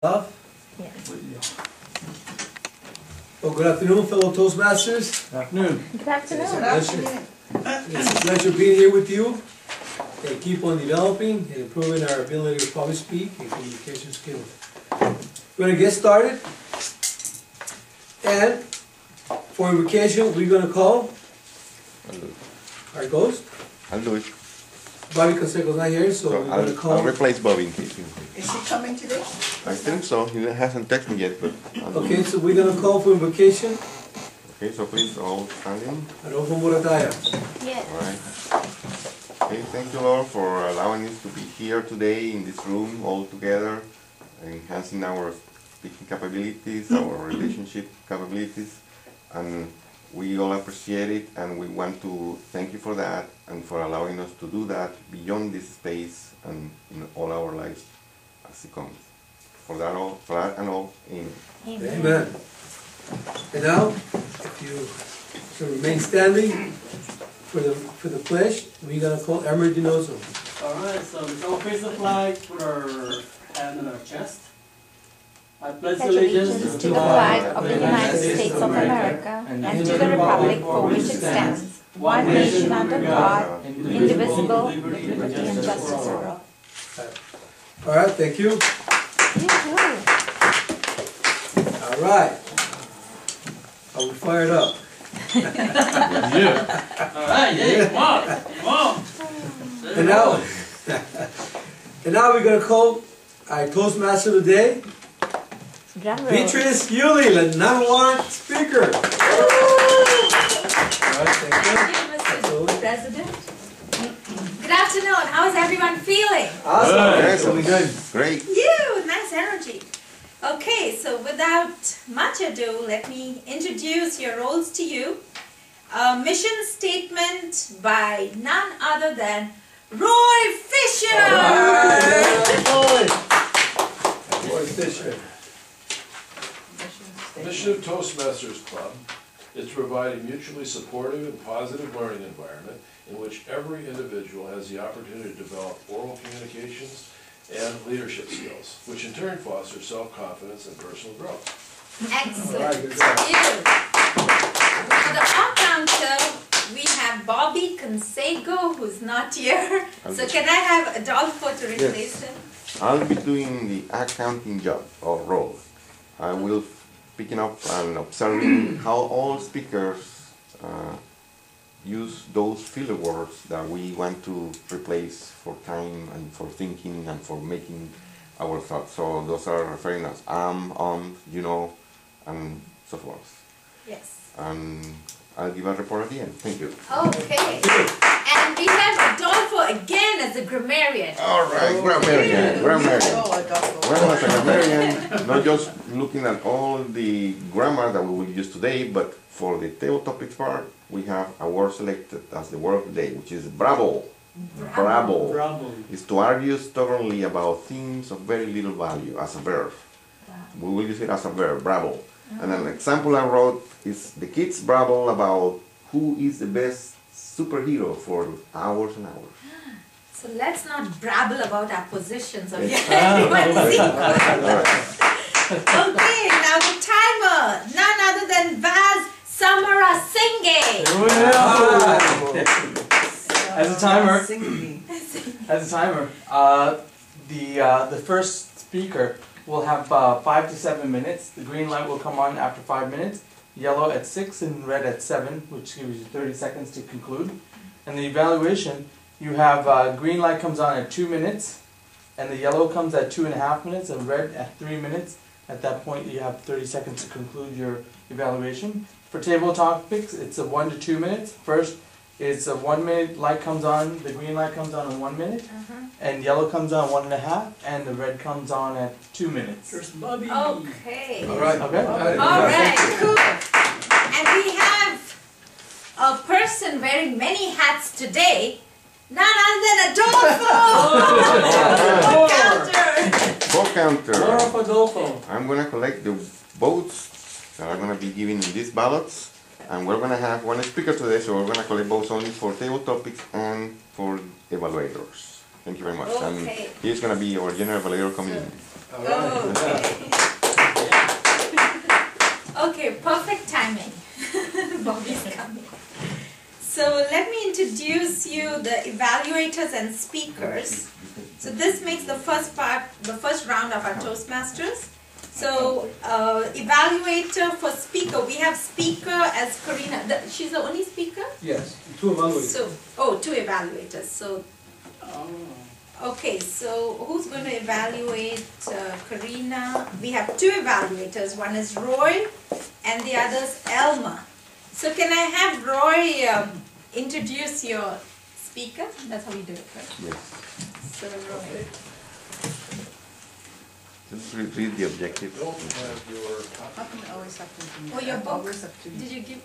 Off? Yeah. Well, good afternoon, fellow Toastmasters. Good afternoon. Good afternoon. It's a pleasure being here with you and keep on developing and improving our ability to public speak and communication skills. We're going to get started. And for invocation, we're going to call our ghost. I'll do it. Bobby Conseco's not here, so we're going to call. I'll replace Bobby in case. Is he coming today? I think so. He hasn't texted me yet, but. Okay, so we're going to call for invocation. Okay, so please all stand in. Adolfo Murataya. Yes. All right. Okay, thank you, Lord, for allowing us to be here today in this room all together, enhancing our speaking capabilities, our relationship capabilities, and we all appreciate it, and we want to thank you for that and for allowing us to do that beyond this space and in all our lives as it comes. For that and all, amen. Amen. And now, if you should remain standing for the pledge, we're gonna call Emer Dinozo. Alright, so let's all face the flag, put our hand on our chest. I pledge Pledge allegiance to the flag of the United States of America and to the republic for which it stands, one nation under God, indivisible, with liberty and justice for all. All right, thank you. You too. All right. Are we fired up? Alright, yeah, come on, come on. And now we're gonna call our Toastmaster today, Drum roll. Beatrice Yuli, the #1 speaker. All right, thank you. Thank you, Mr. President. Good afternoon. How is everyone feeling? Awesome. Excellent. Good. Great. Nice energy. Okay, so without much ado, let me introduce your roles to you. A mission statement by none other than Roy Fisher. Roy Fisher. Mission of Toastmasters Club is to provide a mutually supportive and positive learning environment in which every individual has the opportunity to develop oral communications and leadership skills, which in turn foster self-confidence and personal growth. Excellent. All right, good job. You. For the off counter, we have Bobby Conseco, who's not here. So can I have Adolfo to replace him? I'll be doing the accounting job or role. I will picking up and observing how all speakers use those filler words that we want to replace for time and for thinking and for making our thoughts. So those are referring as you know, and so forth. Yes. And I'll give a report at the end. Thank you. Okay. And we have Adolfo again as a grammarian. All right, grammarian. Oh, Adolfo. Well, as a grammarian, not just looking at all the grammar that we will use today, but for the table topics part, we have a word selected as the word of the day, which is bravo. Bravo. Bravo. Is to argue stubbornly about things of very little value as a verb. We will use it as a verb, bravo. And an example I wrote is the kids bravo about who is the best superhero for hours and hours. So let's not brabble about our positions of everyone's equal. Okay, now the timer, none other than Vaz Samara Singh. As a timer, Singing. the first speaker will have 5 to 7 minutes. The green light will come on after 5 minutes, yellow at 6 and red at 7, which gives you 30 seconds to conclude. And the evaluation, you have green light comes on at 2 minutes, and the yellow comes at 2.5 minutes, and red at 3 minutes. At that point, you have 30 seconds to conclude your evaluation. For table topics, it's a 1 to 2 minutes. First, it's a 1 minute light comes on, the green light comes on in 1 minute, and yellow comes on 1.5, and the red comes on at 2 minutes. Okay. All right. Okay? Alright, cool. And we have a person wearing many hats today, none other than Adolfo! Counter! Vote counter. More of Adolfo. I'm going to collect the votes that are going to be given in these ballots. And we're going to have one speaker today, so we're going to collect votes only for table topics and for evaluators. Thank you very much. Okay. And he's going to be our general evaluator coming in. All right. Okay. let me introduce you the evaluators and speakers. So this makes the first part, the first round of our Toastmasters. So evaluator for speaker, we have speaker as Karina. She's the only speaker? Yes, two evaluators. So, two evaluators. So, okay, so who's going to evaluate Karina? We have two evaluators. One is Roy and the other is Elma. So can I have Roy introduce your speaker? That's how we do it, right? Yes. So Roy. Just read the objective. Don't have your How come I always have to do Oh, your that? book. Always have to do Did you give,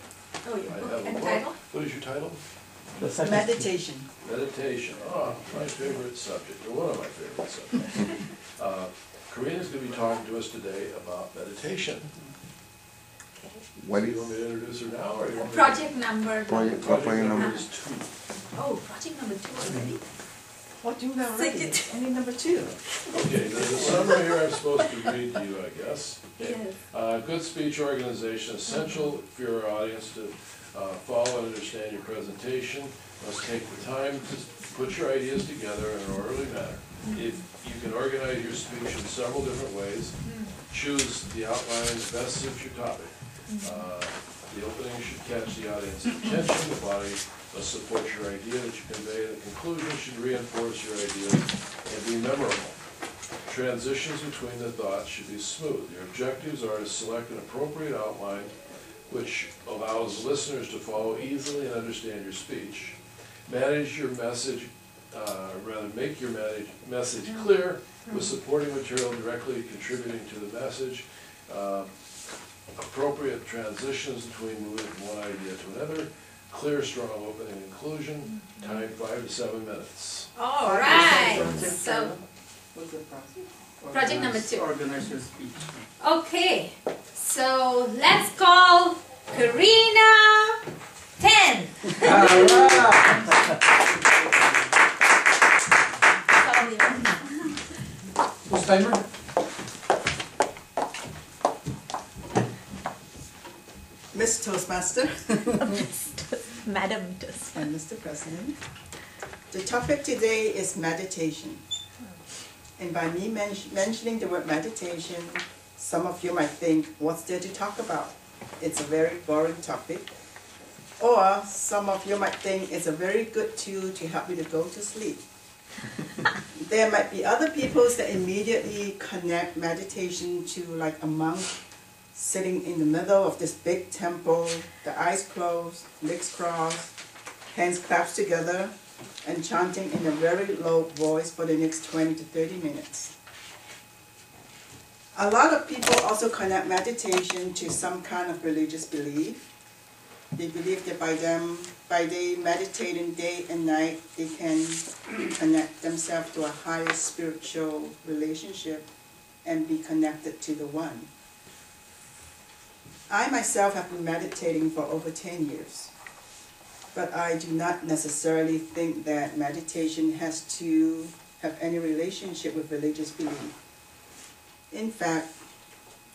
oh, your I book have a and book. title? What is your title? The second meditation. Meditation. My favorite subject, or one of my favorite subjects. Karina's going to be talking to us today about meditation. What Do you is want me to introduce her now, or you want me to? Project number. project Project number? number is 2. Oh, project number 2 already. What do you know already? Second. Only number 2. Okay, there's a summary here I'm supposed to read to you, I guess. Yes. Good speech organization, essential for your audience to follow and understand your presentation. Must take the time to put your ideas together in an orderly manner. If you can organize your speech in several different ways, choose the outline that best suits your topic. The opening should catch the audience's attention, the body must support your idea that you convey, the conclusion should reinforce your idea and be memorable. Transitions between the thoughts should be smooth. Your objectives are to select an appropriate outline which allows listeners to follow easily and understand your speech. Manage your message, make your message clear with supporting material directly contributing to the message. Appropriate transitions between moving from one idea to another. Clear, strong opening and conclusion. Time 5 to 7 minutes. All right. Project So, What's the project? Project number 2. Organize your speech. okay. So let's call Karina 10. What's timer? Miss Toastmaster Madam Toast. and Mr. President. The topic today is meditation. And by me mentioning the word meditation, some of you might think, what's there to talk about? It's a very boring topic. Or some of you might think it's a very good tool to help you to go to sleep. There might be other people that immediately connect meditation to like a monk sitting in the middle of this big temple, the eyes closed, legs crossed, hands clasped together, and chanting in a very low voice for the next 20 to 30 minutes. A lot of people also connect meditation to some kind of religious belief. They believe that by they meditating day and night, they can connect themselves to a higher spiritual relationship and be connected to the One. I myself have been meditating for over 10 years, but I do not necessarily think that meditation has to have any relationship with religious belief. In fact,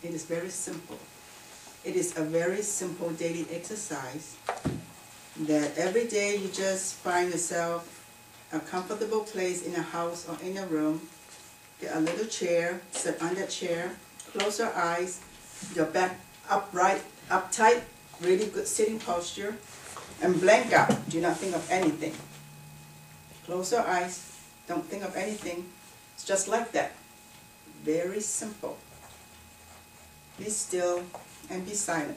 it is very simple. It is a very simple daily exercise that every day you just find yourself a comfortable place in a house or in a room, get a little chair, sit on that chair, close your eyes, your back upright, uptight, really good sitting posture, and blank out. Do not think of anything. Close your eyes, don't think of anything. It's just like that. Very simple. Be still and be silent.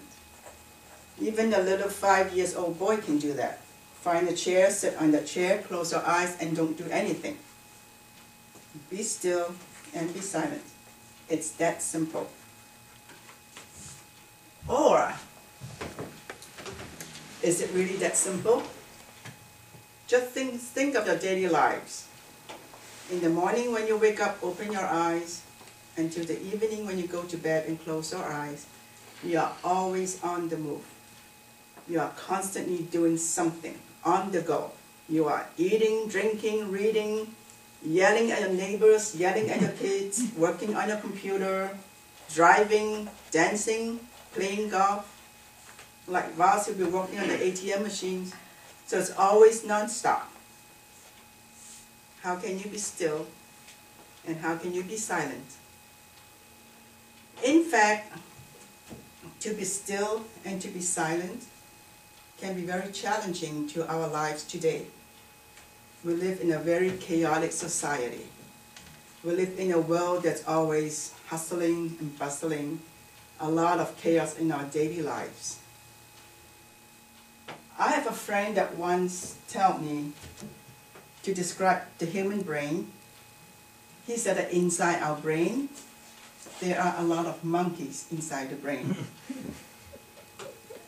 Even a little 5-year-old boy can do that. Find a chair, sit on that chair, close your eyes, and don't do anything. Be still and be silent. It's that simple. Or, is it really that simple? Just think of your daily lives. In the morning when you wake up, open your eyes, until the evening when you go to bed and close your eyes, you are always on the move. You are constantly doing something, on the go. You are eating, drinking, reading, yelling at your neighbors, yelling at your kids, working on your computer, driving, dancing, playing golf. Like Vaz will be working on the ATM machines. So it's always non-stop. How can you be still and how can you be silent? In fact, to be still and to be silent can be very challenging to our lives today. We live in a very chaotic society. We live in a world that's always hustling and bustling, a lot of chaos in our daily lives. I have a friend that once told me to describe the human brain. He said that inside our brain, there are a lot of monkeys inside the brain.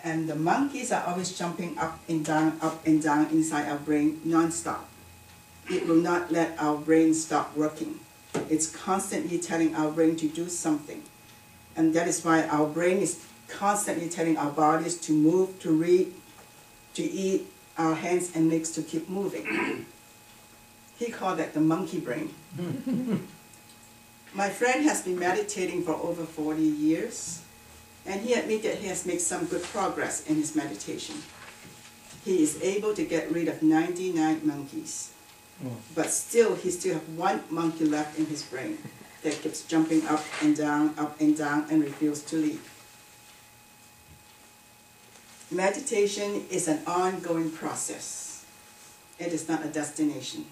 And the monkeys are always jumping up and down inside our brain non-stop. It will not let our brain stop working. It's constantly telling our brain to do something. And that is why our brain is constantly telling our bodies to move, to read, to eat, our hands and legs to keep moving. He called that the monkey brain. My friend has been meditating for over 40 years, and he admitted he has made some good progress in his meditation. He is able to get rid of 99 monkeys. But still, he still has one monkey left in his brain that keeps jumping up and down, and refuses to leave. Meditation is an ongoing process. It is not a destination.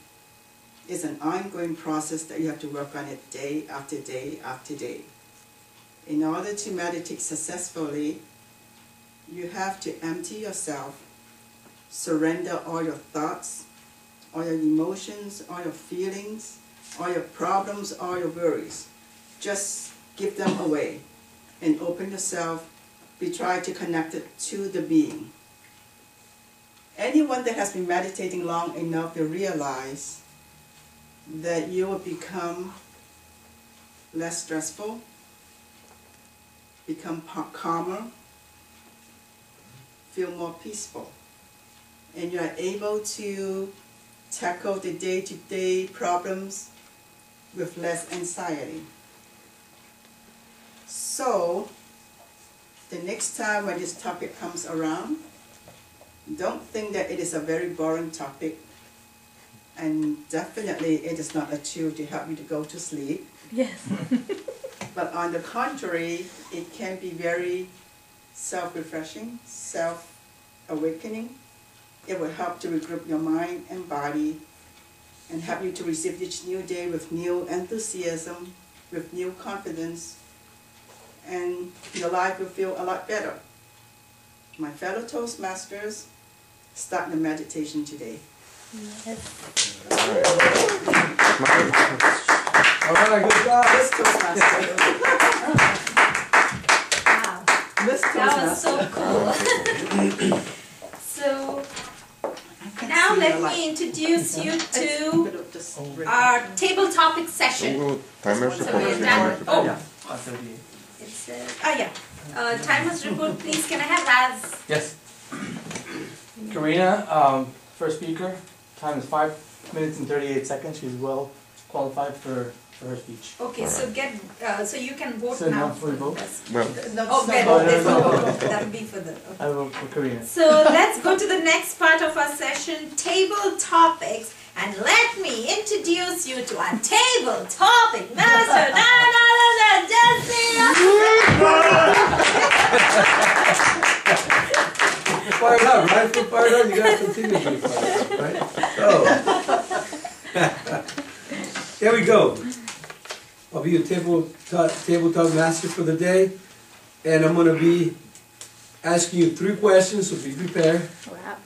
It's an ongoing process that you have to work on it day after day after day. In order to meditate successfully, you have to empty yourself, surrender all your thoughts, all your emotions, all your feelings, all your problems, all your worries. Just give them away and open yourself. Try to connect it to the being. Anyone that has been meditating long enough will realize that you will become less stressful, become calmer, feel more peaceful, and you are able to tackle the day-to-day problems with less anxiety. So, the next time when this topic comes around, don't think that it is a very boring topic, and definitely it is not a tool to help you to go to sleep. Yes. But on the contrary, it can be very self-refreshing, self-awakening. It will help to regroup your mind and body and help you to receive each new day with new enthusiasm, with new confidence, and your life will feel a lot better. My fellow Toastmasters, start the meditation today. Yes. All right, good job. Let's Toastmaster. Wow, Let's that was Toastmaster. so cool. So now let me introduce you to our table topic session. Timer So support. we're done. Oh, Yeah, 38. it's timer's report, please. Can I have Raz? Yes. Karina, first speaker, time is 5 minutes and 38 seconds. She's well qualified for her speech. Okay, so so you can vote So now. now for vote? Well, Oh, No, good. no, There's no, no no. vote. That'll be for the. Okay. I vote for Karina. So let's go to the next part of our session, table topics, and let me introduce you to our table topic master, none other than Jesse. Fired up, right? If you're fired up, you gotta continue to be fired up, right? So, here we go. I'll be your tabletop master for the day, and I'm gonna be asking you 3 questions, so be prepared. Wow.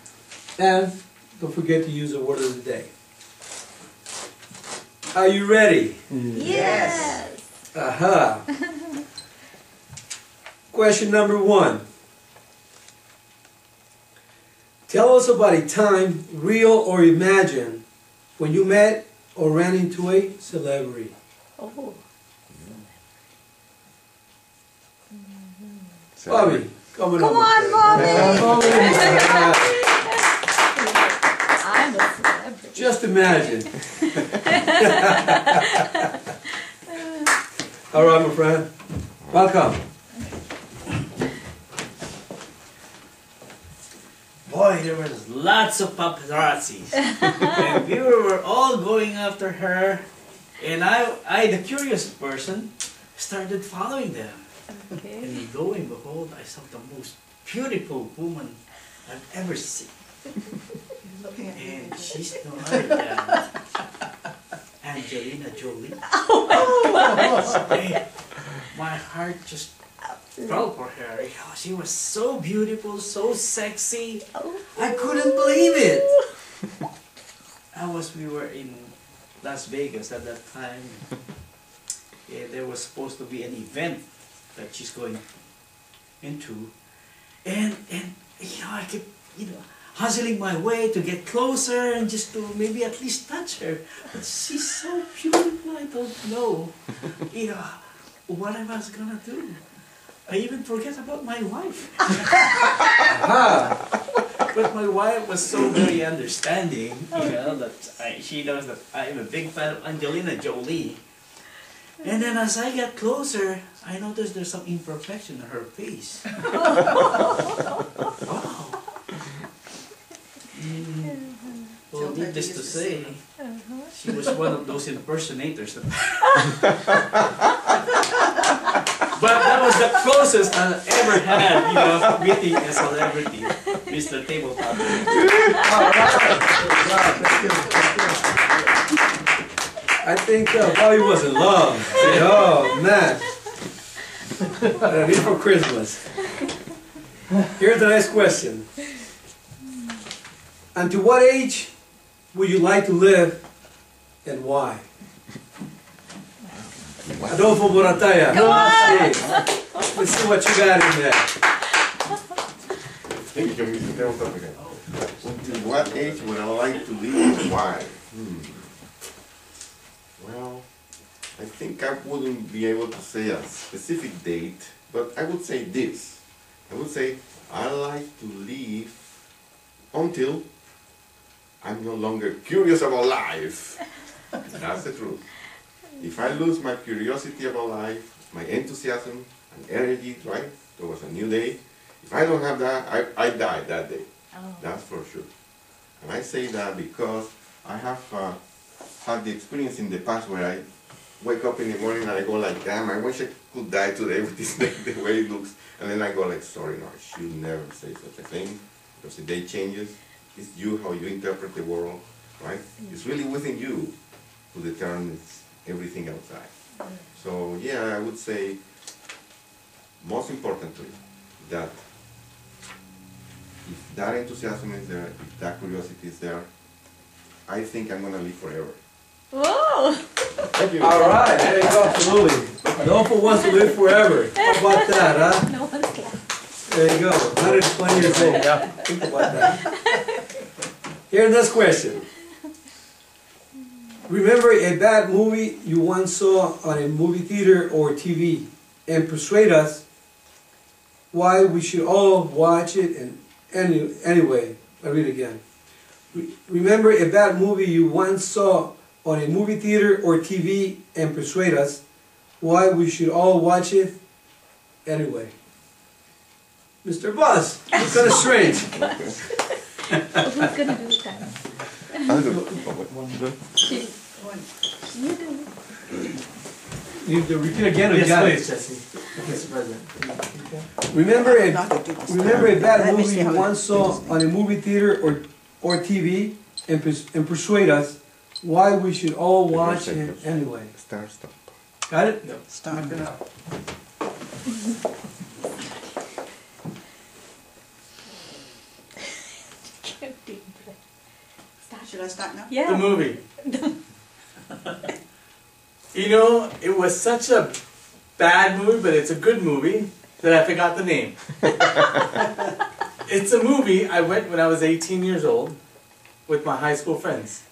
And don't forget to use the word of the day. Are you ready? Yes. Aha. Question number 1. Tell us about a time, real or imagined, when you met or ran into a celebrity. Oh. Bobby, come on Come over. on, Bobby. Yeah, Bobby. I'm a celebrity. Just imagine. All right, my friend. Welcome. boy, there was lots of paparazzis. And we were all going after her. And I, the curious person, started following them. Okay. And lo and behold, I saw the most beautiful woman I've ever seen. And she's no other than Angelina Jolie. And my heart just fell for her. You know, she was so beautiful, so sexy. I couldn't believe it. We were in Las Vegas at that time. Yeah, there was supposed to be an event that she's going into, and you know, I kept, you know, hustling my way to get closer and just to maybe at least touch her. But she's so beautiful, I don't know, you know, what I was gonna do. I even forget about my wife. But my wife was so very understanding, you know, that she knows that I'm a big fan of Angelina Jolie. And then as I got closer, I noticed there's some imperfection in her face. Wow. Well, needless to say, she was one of those impersonators. But that was the closest I ever had, you know, meeting a celebrity, Mr. Tabletop. I think Bobby was in love. Oh, man. What I need for Christmas. Here's the next question. Until what age would you like to live and why? Adolfo Borataya. Come on! Hey, let's see what you got in there. Thank you, Mr. Tabletop again. Until what age would I like to live and why? Well, I think I wouldn't be able to say a specific date, but I would say this. I would say I like to live until I'm no longer curious about life. That's the truth. If I lose my curiosity about life, my enthusiasm and energy, right, towards a new day, if I don't have that, I die that day. Oh. That's for sure. And I say that because I have had the experience in the past where I wake up in the morning and I go like, damn, I wish I could die today with this day, the way it looks. And then I go like, sorry, no, I should never say such a thing, because the day changes. It's you, how you interpret the world, right? It's really within you who determines everything outside. So yeah, I would say, most importantly, that if that enthusiasm is there, if that curiosity is there, I think I'm gonna live forever. Whoa! Thank you. All right, there you go, absolutely. Adolfo wants to live forever. How about that, huh? No one's clapping. There you go, 120 years old. Think about that. Here's this question. Remember a bad movie you once saw on a movie theater or TV and persuade us why we should all watch it and anyway. I'll read it again. Remember a bad movie you once saw on a movie theater or TV and persuade us why we should all watch it anyway. Mr. Buzz, it's kind of strange. Who's gonna do it then? I'll do it. You do. You need to repeat again or Yes, got please, it? Jesse. Mr. President. Remember a bad Let me movie see you how it once saw on a movie theater or TV and persuade us why we should all watch it anyway. Start, stop. Got it? No. Start. Should I start now? The Yeah. movie. You know, it was such a bad movie, but it's a good movie, that I forgot the name. It's a movie I went when I was 18 years old with my high school friends.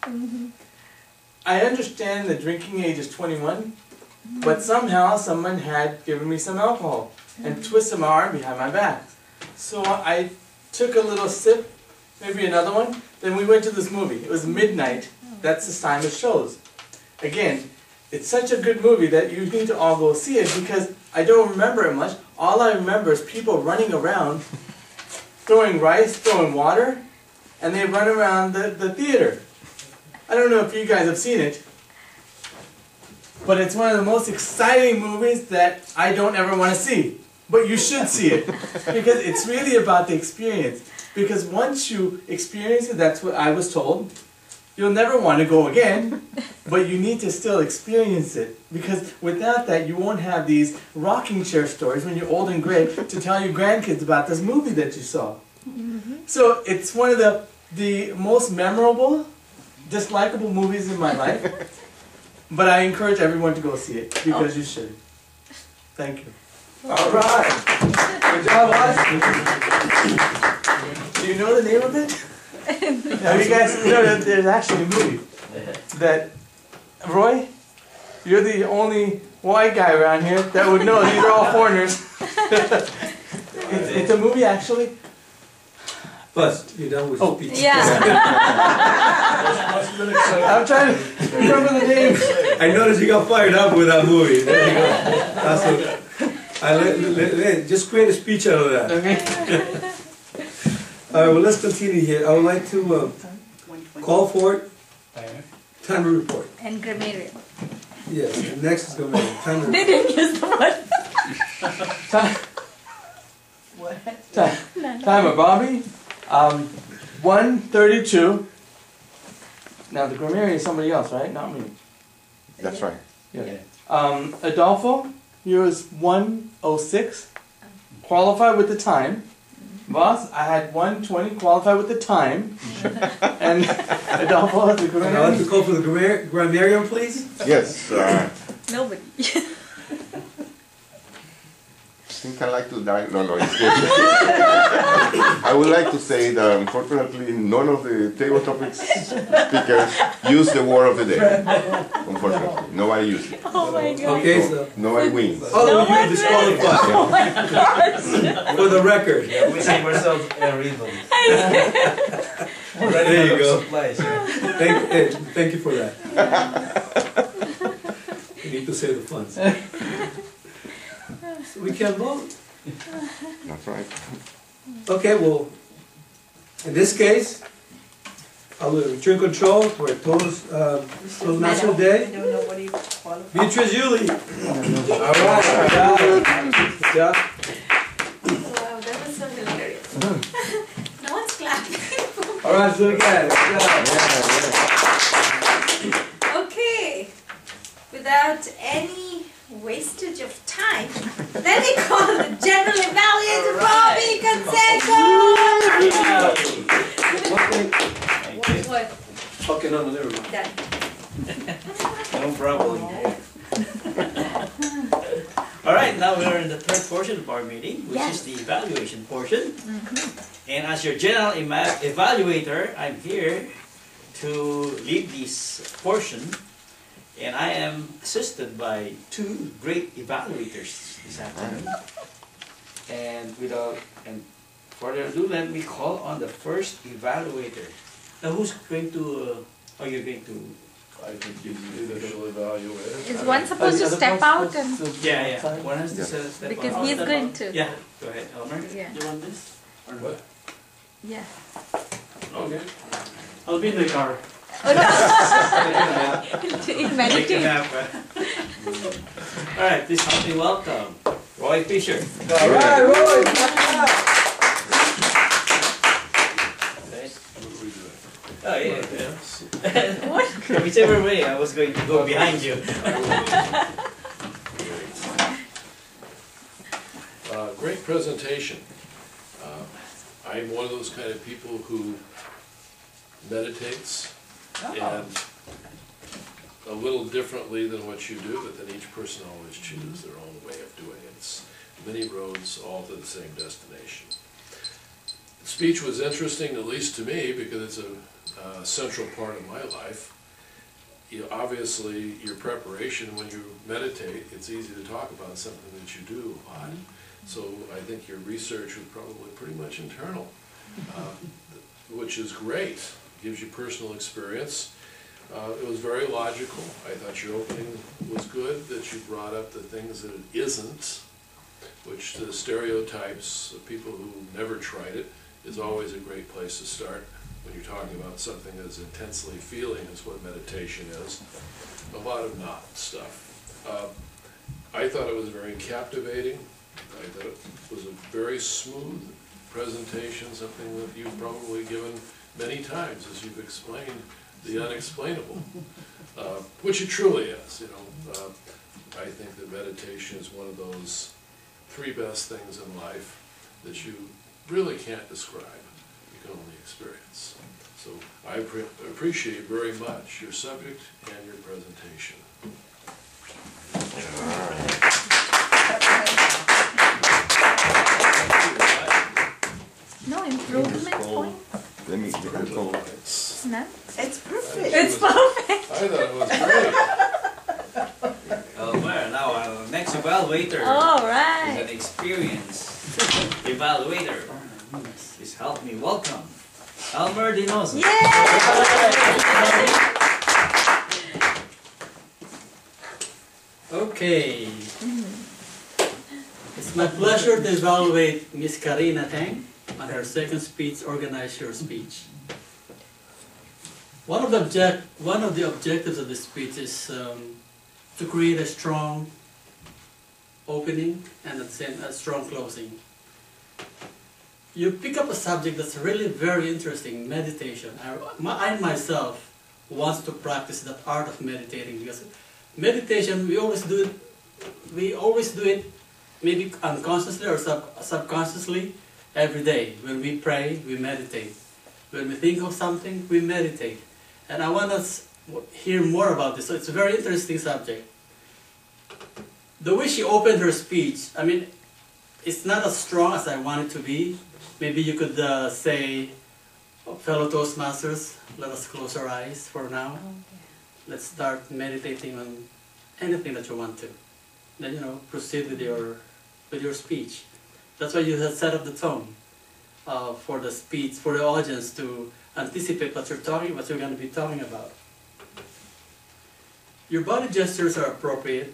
I understand the drinking age is 21, but somehow someone had given me some alcohol and twisted my arm behind my back. So I took a little sip, maybe another one, then we went to this movie. It was midnight. That's the time it shows. Again, it's such a good movie that you need to all go see it, because I don't remember it much. All I remember is people running around throwing rice, throwing water, and they run around the theater. I don't know if you guys have seen it, but it's one of the most exciting movies that I don't ever want to see. But you should see it, because it's really about the experience. Because once you experience it, that's what I was told, you'll never want to go again, but you need to still experience it. Because without that, you won't have these rocking chair stories when you're old and gray to tell your grandkids about this movie that you saw. So it's one of the most memorable, dislikable movies in my life. But I encourage everyone to go see it, because you should. Thank you. All right. Good job, Austin. Do you know the name of it? Have you guys, there's actually a movie that, Roy, you're the only white guy around here that would know. These are all foreigners. It's a movie, actually. Bust, you're done with Oh, speech. Yeah. I'm trying to remember the name. I noticed you got fired up with that movie. There you go. That's what, just create a speech out of that. Okay. All right, well, let's continue here. I would like to call for it. Time report. And grammarian. Yes, and next is going to be time They report. didn't use the word. Timer, Bobby. 1:32. Now the grammarian is somebody else, right? Not me. That's right. Yeah. Adolfo, yours 1:06. Qualified with the time. Boss, I had 1:20. Qualified with the time. And Adolfo has the And I'd like grammarian. to call for the grammarian, please. Yes, Nobody. I think I like to die. No, no, it's good. I would like to say that unfortunately none of the table topics speakers use the word of the day. Unfortunately, nobody used it. Oh my god. Okay, so. Nobody wins. Oh, No you one disqualified. Oh my gosh. For the record. Yeah, we save ourselves a rhythm. There you go. Supplies, yeah. Thank you for that. We need to save the funds. So we can vote. That's right. Okay, well, in this case, I will return control for a Toastmaster I Day. don't know what you qualify. Beatrice Yuli. All right, good job. Good job. Wow, that was so hilarious. No one's clapping. All right, let's do it again. Good job. Okay, without any wastage of time, let me call the general evaluator Bobby Canseco. What? Okay, no, never mind. Done. No problem. All right, now we're in the third portion of our meeting, which is the evaluation portion. And as your general evaluator, I'm here to lead this portion. And I am assisted by two great evaluators this afternoon. And without further ado, let me call on the first evaluator. Now, who's going to? Are you going to? I think you can do the initial evaluator. Is one supposed to step out and Yeah. One has to step because out. he's going to. Yeah. Go ahead, Elmer. Yeah. You want this? Or What? Yeah. Okay. I'll be in the car. Oh no. Take a Meditate. nap. All right, please help me welcome Roy Fisher. All right, Roy. What were we doing? Oh yeah. Whichever way, I was going to go behind you. Great presentation. I'm one of those kind of people who meditates and a little differently than what you do, but then each person always chooses their own way of doing it. It's many roads all to the same destination. The speech was interesting, at least to me, because it's a central part of my life. Obviously, your preparation, when you meditate, it's easy to talk about something that you do a lot. So I think your research was probably pretty much internal, which is great. Gives you personal experience. It was very logical. I thought your opening was good, that you brought up the things that it isn't, which the stereotypes of people who never tried it is always a great place to start when you're talking about something as intensely feeling as what meditation is. A lot of not stuff. I thought it was very captivating. I thought it was a very smooth presentation, something that you've probably given many times as you've explained the unexplainable, which it truly is. You know, I think that meditation is one of those three best things in life that you really can't describe. You can only experience. So I appreciate very much your subject and your presentation. No improvement point? Let me get the call. No? It's perfect. It's perfect. I thought it was great. Well, now our next evaluator All is right. an experienced evaluator. Please help me welcome Elmer Dinosa. Okay. It's my pleasure to evaluate Miss Karina Tang on her second speech, Organize Your Speech. One of the objectives of the speech is to create a strong opening and at the same a strong closing. You pick up a subject that's really very interesting, meditation. I myself want to practice that art of meditating, because meditation, we always do it maybe unconsciously or subconsciously every day. When we pray, we meditate. When we think of something, we meditate. And I want us to hear more about this. So it's a very interesting subject. The way she opened her speech, I mean, it's not as strong as I want it to be. Maybe you could say, fellow Toastmasters, let us close our eyes for now. Let's start meditating on anything that you want to. Then, you know, proceed with your speech. That's why you have set up the tone for the speech, for the audience to anticipate what you're going to be talking about. Your body gestures are appropriate.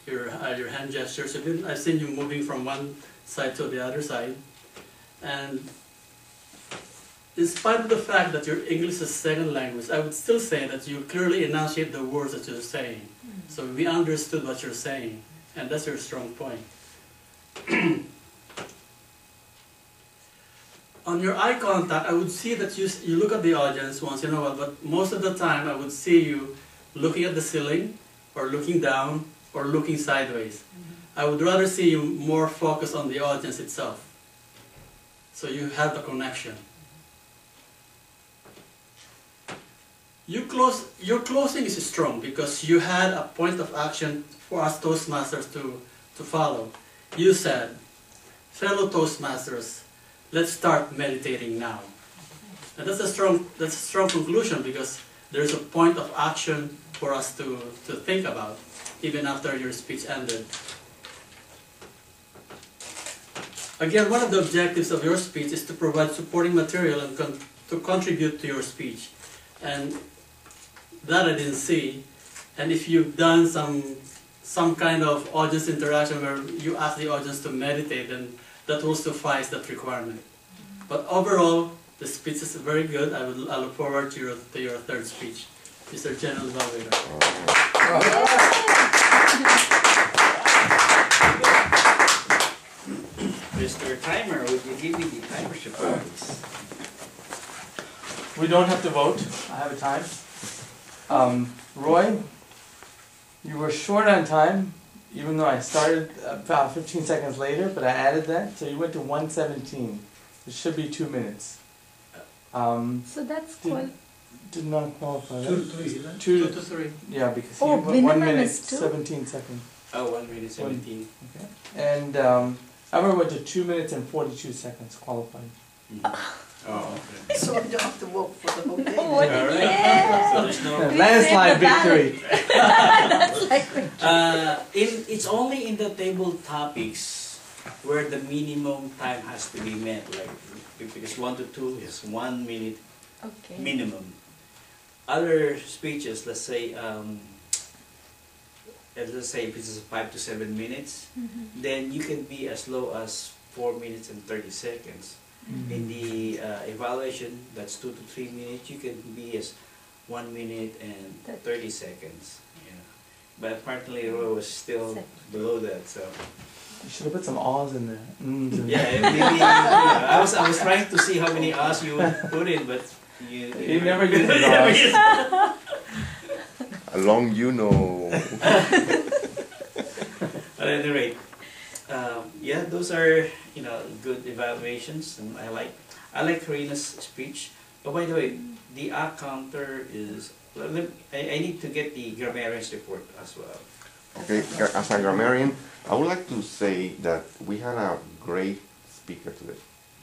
Your hand gestures. I've seen you moving from one side to the other side. And in spite of the fact that your English is second language, I would still say that you clearly enunciate the words that you're saying. So we understood what you're saying, and that's your strong point. On your eye contact, I would see that you look at the audience once in a while, but most of the time I would see you looking at the ceiling, or looking down, or looking sideways. I would rather see you more focused on the audience itself. So you have the connection. Your closing is strong because you had a point of action for us Toastmasters to follow. You said, fellow Toastmasters, let's start meditating now. And that's a strong conclusion, because there's a point of action for us to think about, even after your speech ended. Again, one of the objectives of your speech is to provide supporting material and to contribute to your speech. And that I didn't see. And if you've done some kind of audience interaction where you ask the audience to meditate, then that will suffice that requirement. But overall, the speech is very good. I look forward to your third speech, Mr. General Evaluator. Mr. Timer, would you give me the timer sheet, please? We don't have to vote. I have a time. Roy, you were short on time, even though I started about 15 seconds later, but I added that, so you went to 1:17. It should be 2 minutes. So that's Did not qualify. 2 to 3. 2 to 3. Yeah, because Oh, you went 1 minimum minute, is 2? 17 seconds. Oh, 1 minute 17. Okay. And Amber went to 2 minutes and 42 seconds qualified. Oh, okay. So I don't have to vote for the whole thing. Oh, Yeah. So there's no... Landslide victory. That's like It's only in the table topics where the minimum time has to be met, like because 1 to 2 is 1 minute okay. minimum. Other speeches, let's say if it's 5 to 7 minutes, then you can be as low as 4 minutes and 30 seconds. In the evaluation, that's 2 to 3 minutes. You can be as 1 minute and 30 seconds. Yeah. But apparently Roy was still below that, so. You should have put some ahs in there. Yeah, maybe, I was trying to see how many ahs you would put in, but you never used the ahs. Along, you know. At any rate, yeah, those are good evaluations, and I like Karina's speech. But by the way, the counter is. I need to get the grammarian's report as well. Okay, as a grammarian, I would like to say that we had a great speaker today.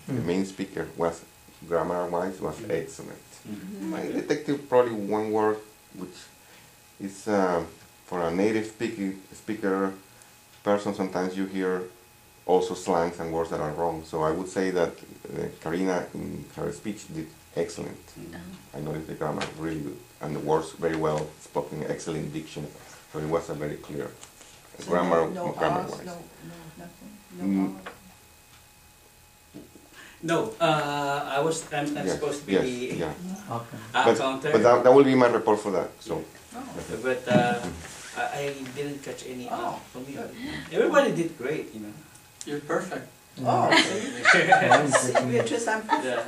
The main speaker was, grammar-wise, was excellent. I detected probably one word which is for a native speaker person, sometimes you hear also slangs and words that are wrong. So I would say that Karina in her speech did excellent. I noticed the grammar really good and the words very well spoken, excellent diction. So it was a very clear grammar wise. No, No, I'm supposed to be the counter. But that will be my report for that. So. But I didn't catch any from you. Everybody did great, You're perfect. Oh, Beatrice, I'm Yeah,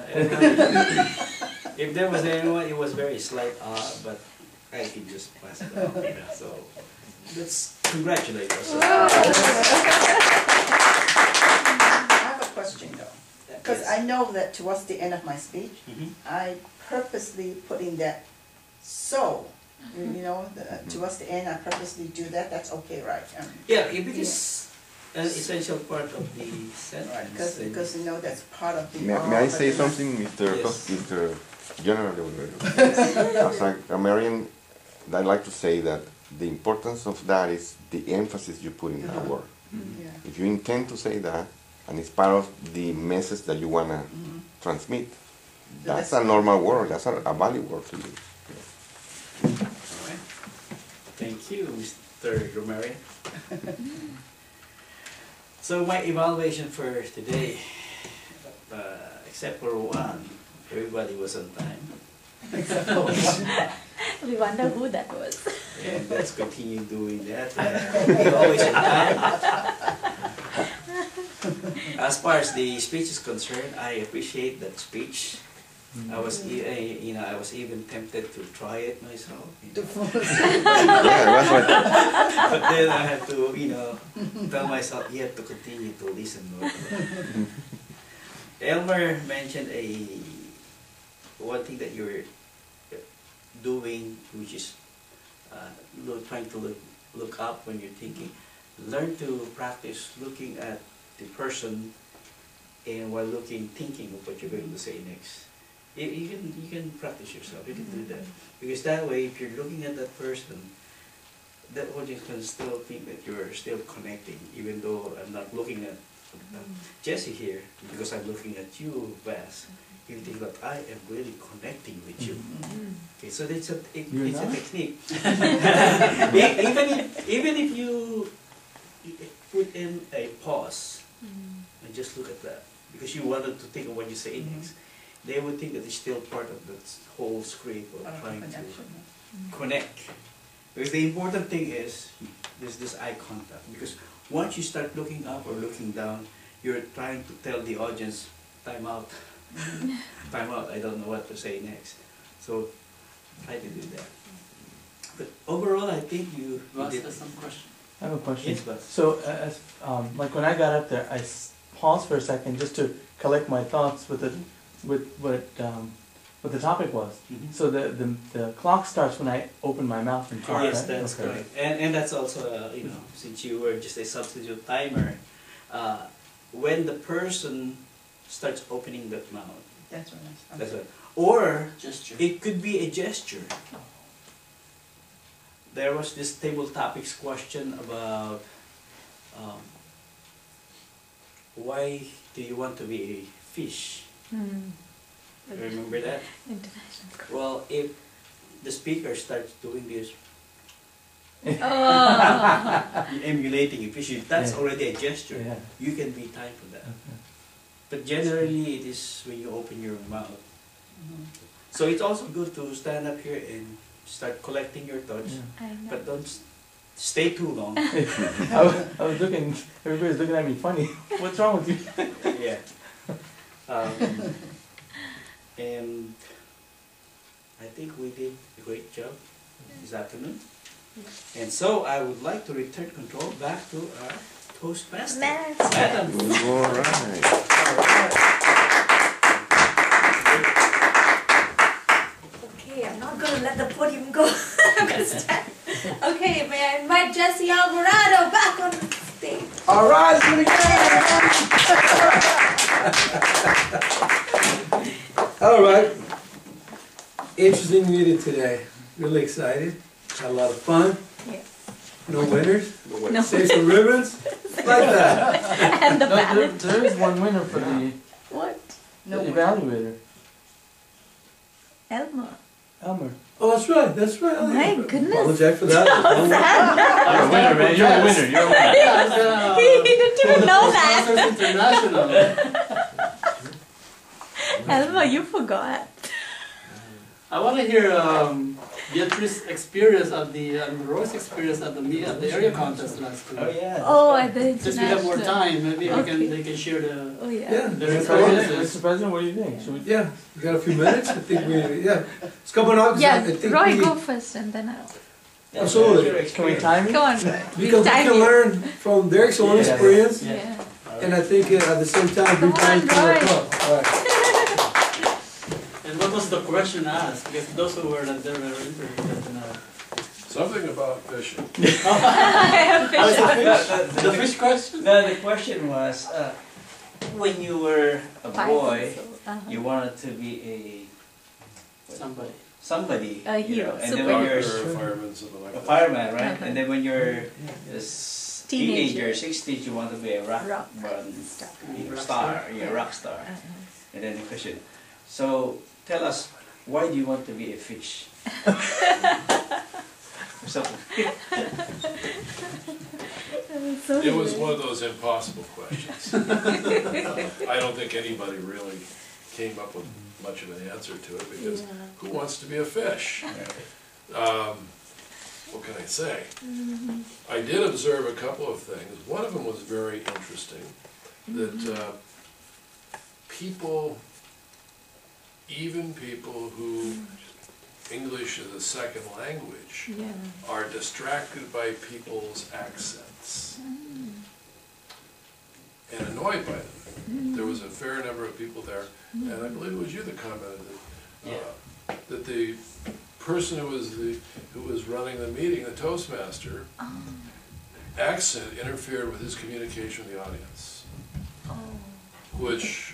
if there was anyone, it was very slight but I could just pass it on, so let's congratulate ourselves. I have a question though, because I know that towards the end of my speech, I purposely put in that so. Towards the end, I purposely do that. That's okay, right? Yeah, because an essential part of the sentence. Right, because that's part of the. May I say something, Mr. Yes. Mr. General? As a grammarian, I like to say that the importance of that is the emphasis you put in that word. Yeah. If you intend to say that, and it's part of the message that you want to transmit, that's a normal word. That's a valid word to use. Thank you, Mr. Romero. So my evaluation for today, except for one, everybody was on time. We wonder who that was. And let's continue doing that. We're always on time. As far as the speech is concerned, I appreciate that speech. I was even tempted to try it myself. But then I had to, tell myself, you have to continue to listen more. Elmer mentioned one thing that you're doing, which is trying to look up when you're thinking. Learn to practice looking at the person and while thinking of what you're going to say next. You can practice yourself. You can do that because that way, if you're looking at that person, that audience can still think that you're still connecting, even though I'm not looking at Jesse here because I'm looking at you, Vas. You think that I am really connecting with you. Okay, so it's a technique. even if you put in a pause and just look at that because you wanted to think of what you say next. They would think that it's still part of the whole script of trying to connect. Because the important thing is there's this eye contact. Because once you start looking up or looking down, you're trying to tell the audience, time out. Time out, I don't know what to say next. So try to do that. But overall, I think you did. Some question. I have a question. Yes, but So, like when I got up there, I paused for a second just to collect my thoughts with what the topic was. So the clock starts when I open my mouth and talk. yes, right? that's correct. And that's also since you were just a substitute timer, when the person starts opening that mouth, That's right. that's right. Or Gesture. it could be a gesture. There was this table topics question about why do you want to be a fish? Remember that? International. Well, if the speaker starts doing this, Oh. emulating a fish, that's Yeah. already a gesture. Yeah. You can be timed for that. But generally, it is when you open your mouth. So it's also good to stand up here and start collecting your thoughts, I know. but don't stay too long. I was looking, everybody's looking at me funny. What's wrong with you? Yeah. And I think we did a great job this afternoon. And so I would like to return control back to our Toastmaster. Madam. All right. Okay, I'm not going to let the podium go. I'm going to stand. Okay, may I invite Jesse Alvarado back on the stage. All right, let's do it again. All right. Interesting meeting today. Really excited. Had a lot of fun. Yes. No winners. No. Save some ribbons. Like that. And the No, ballot. there is one winner for the What? evaluator, Elmer. Elmer. Oh, that's right. That's right. Oh, My yeah. goodness. Apologize for that. You're a winner, man. You're a winner. You're a winner. He didn't even know that. International. Elmer, you forgot. I want to hear Beatrice's experience at the Roy's experience at the area contest last week. Oh yeah. Oh, at the Since we have more international. time, maybe Okay. they can share the Oh, yeah. Yeah. their That's right. experiences. Mr. President, what do you think? Should we? Yeah. We got a few minutes. I think we. Yeah. It's coming up. Yeah, I think Roy, we, go first and then I'll. Absolutely. Can we time it? Come on, Roy. because we Time can you. learn from their own Yeah. experience, Yeah. and I think at the same time, Come we can on, come Roy. up. All right. And what was the question asked? Because those who were not there were interested to know. Something about fishing. The fish question? No, the question was, when you were a boy, you wanted to be Somebody. somebody, A you know, hero, and then when Or you're a fireman, something like a that. fireman, right? Uh-huh. And then when you're a Teenager. teenager, 60s, you want to be a rock Star. star, you're a rock star. Uh-huh. And then the question, so tell us, why do you want to be a fish? Or something. It was one of those impossible questions. I don't think anybody really came up with much of an answer to it because who wants to be a fish? What can I say? I did observe a couple of things. One of them was very interesting, that people, even people who English is a second language, are distracted by people's accents and annoyed by them. There was a fair number of people there, and I believe it was you that commented that, that the person who was running the meeting, the Toastmaster, accent interfered with his communication with the audience, which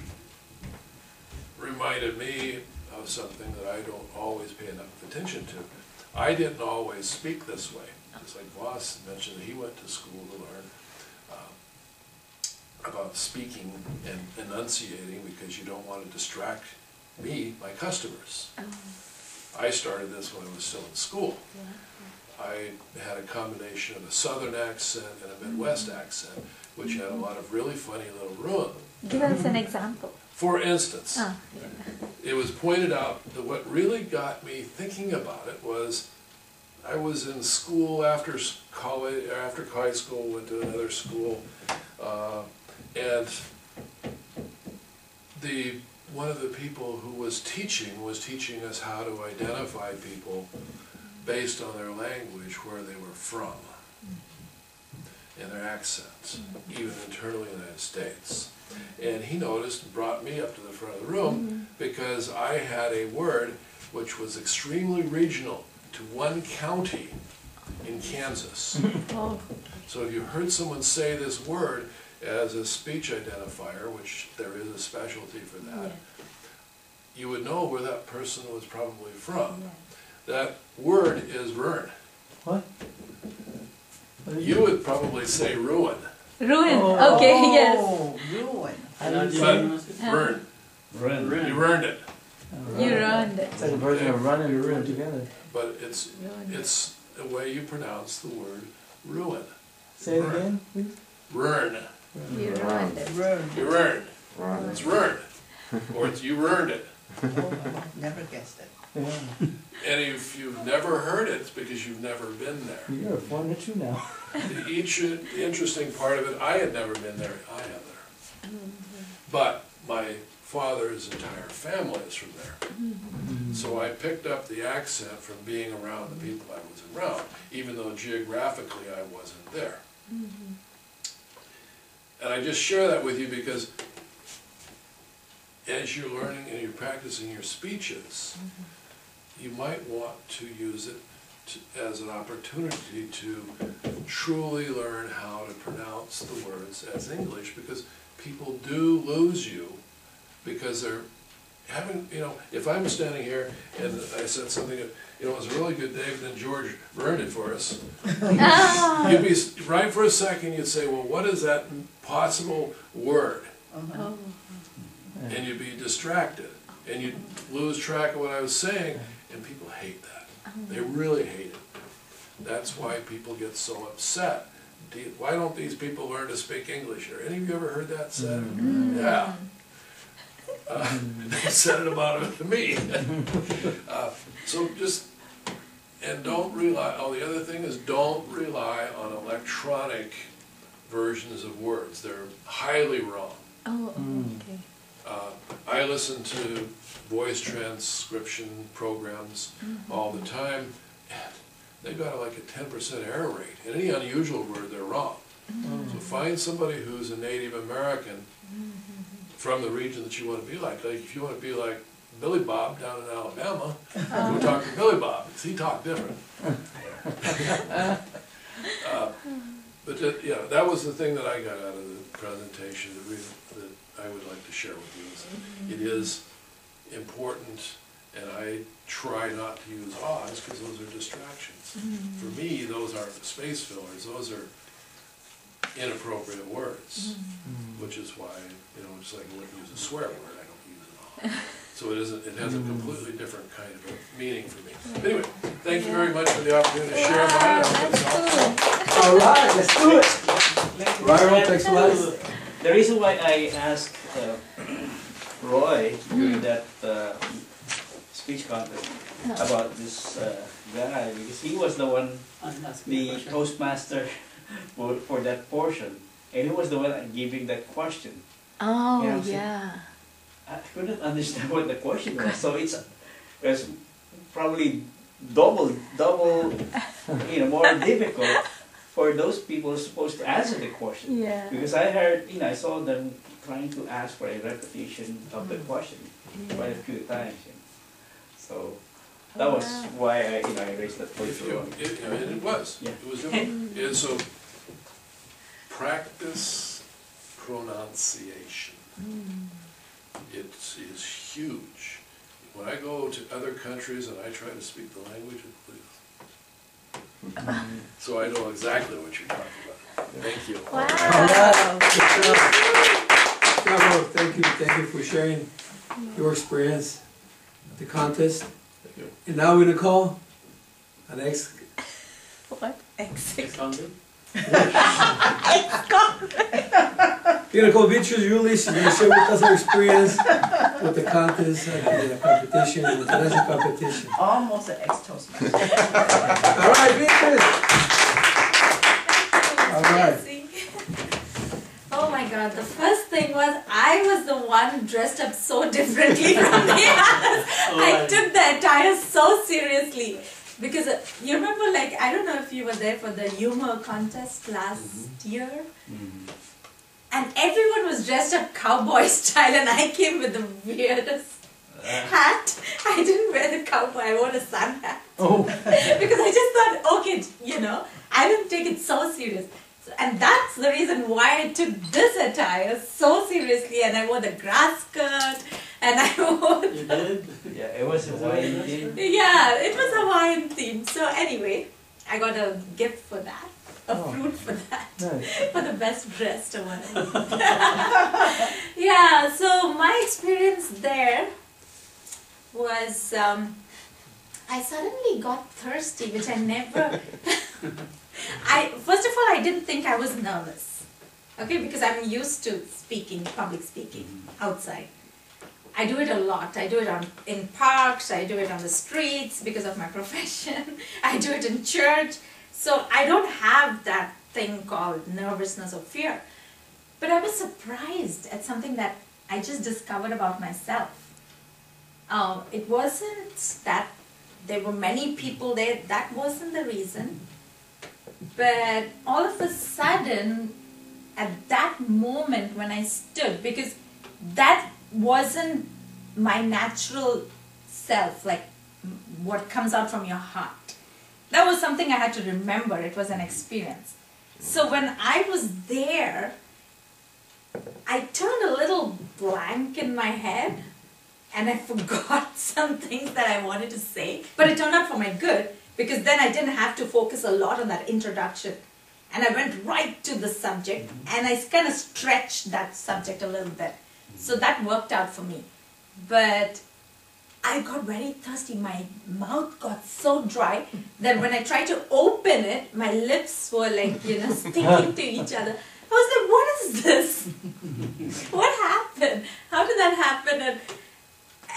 reminded me of something that I don't always pay enough attention to. I didn't always speak this way. Just like Voss mentioned that he went to school to learn about speaking and enunciating because you don't want to distract me, my customers. I started this when I was still in school. I had a combination of a southern accent and a Midwest accent, which had a lot of really funny little ruin. Give us an example. For instance, it was pointed out that what really got me thinking about it was I was in school after college, after high school, went to another school, and one of the people who was teaching us how to identify people based on their language, where they were from, and their accents, even internally in the United States. And he noticed and brought me up to the front of the room because I had a word which was extremely regional to one county in Kansas. So if you heard someone say this word as a speech identifier, which there is a specialty for that, you would know where that person was probably from. That word is ruin. What? You would probably say ruin. Ruin. Okay, yes. Ruin. But ruin. You ruined it. You ruined it. It's like a version of run and ruin together. But it's the way you pronounce the word ruin. Say it again, please. Ruin. You ruined it. Ruin. You ruin. It's learned, or it's you earned it. Never guessed it. And if you've never heard it, it's because you've never been there. You're a foreigner too now. The interesting part of it, I had never been there either. But my father's entire family is from there. So I picked up the accent from being around the people I was around, even though geographically I wasn't there. And I just share that with you because as you're learning and you're practicing your speeches, you might want to use it as an opportunity to truly learn how to pronounce the words as English, because people do lose you because they're having, you know, if I'm standing here and I said something, you know, it was a really good day, but then George ruined it for us. You'd be, right for a second, you'd say, well, what is that possible word? And you'd be distracted, and you'd lose track of what I was saying, and people hate that. They really hate it. That's why people get so upset. Why don't these people learn to speak English? Are any of you ever heard that said? Yeah. They said it about it to me. So just, and don't rely, oh, the other thing is don't rely on electronic versions of words. They're highly wrong. Okay. I listen to voice transcription programs all the time, and they've got like a 10% error rate. And any unusual word, they're wrong. So find somebody who's a Native American from the region that you want to be like. Like if you want to be like Billy Bob down in Alabama, we talk to Billy Bob, because he talked different. But that, yeah, that was the thing that I got out of the presentation that I would like to share with you. It is important, and I try not to use odds because those are distractions. For me, those aren't space fillers. Those are inappropriate words, which is why, you know, it's like I wouldn't use a swear word. I don't use it all. So it isn't. It has a completely different kind of a meaning for me. But anyway, thank you very much for the opportunity to share mine. All right, let's do it. Right, thanks a lot. The reason why I asked Roy during that speech contest about this guy, because he was the one, the Toastmaster for that portion, and he was the one giving that question. Oh, You know, yeah. I couldn't understand what the question was, so it's probably double, you know, more difficult for those people who are supposed to answer the question. Yeah. Because I heard, you know, I saw them trying to ask for a repetition of the question quite a few times. You know. So that was why I raised that point. It was. Yeah. It was difficult. And so practice pronunciation. It is huge. When I go to other countries and I try to speak the language, so I know exactly what you're talking about. Thank you. Wow. Bravo, thank you for sharing your experience at the contest. Thank you. And now we're going to call an ex. What? Ex-convict? We're going to call Beatrice Yulis. She's going to share with us her experience with the contest, the competition, the international competition. Almost an ex-Toastmaster. All right, Beatrice. All right. Oh my God, the first thing was I was the one dressed up so differently from the others. I took the attire so seriously. Because you remember, like, I don't know if you were there for the humor contest last year. And everyone was dressed up cowboy style and I came with the weirdest hat. I didn't wear the cowboy, I wore a sun hat. Because I just thought, okay, you know, I didn't take it so serious. And that's the reason why I took this attire so seriously, and I wore the grass skirt, and I wore You did? Yeah, it was Hawaiian theme. yeah, it was Hawaiian themed. So anyway, I got a gift for that, a fruit for that, for the best dressed or whatever. Yeah, so my experience there was, I suddenly got thirsty, which I never... First of all, I didn't think I was nervous. Okay, because I'm used to speaking, public speaking outside. I do it a lot. I do it in parks, I do it on the streets because of my profession. I do it in church. So I don't have that thing called nervousness or fear. But I was surprised at something that I just discovered about myself. It wasn't that there were many people there, that wasn't the reason. But all of a sudden, at that moment when I stood, because that wasn't my natural self, like what comes out from your heart. That was something I had to remember. It was an experience. So when I was there, I turned a little blank in my head and I forgot some things that I wanted to say. But it turned out for my good, because then I didn't have to focus a lot on that introduction. And I went right to the subject and I kind of stretched that subject a little bit. So that worked out for me. But I got very thirsty. My mouth got so dry that when I tried to open it, my lips were like, sticking to each other. I was like, what is this? What happened? How did that happen?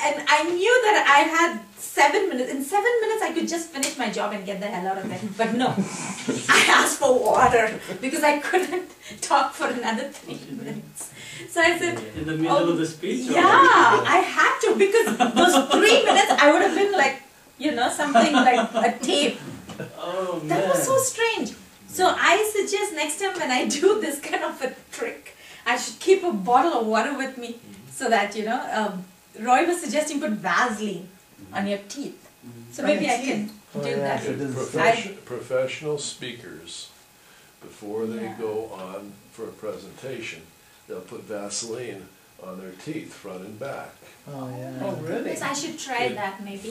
And I knew that I had 7 minutes. In 7 minutes, I could just finish my job and get the hell out of there. But no, I asked for water because I couldn't talk for another 3 minutes. So I said, in the middle of the speech? Yeah, I had to, because those 3 minutes, I would have been like, something like a tape. Oh, man. That was so strange. So I suggest next time when I do this kind of a trick, I should keep a bottle of water with me so that, Roy was suggesting put Vaseline on your teeth. So maybe I can do that. Professional speakers, before they go on for a presentation, they'll put Vaseline on their teeth, front and back. Oh, yeah. Oh, really? So I should try that maybe.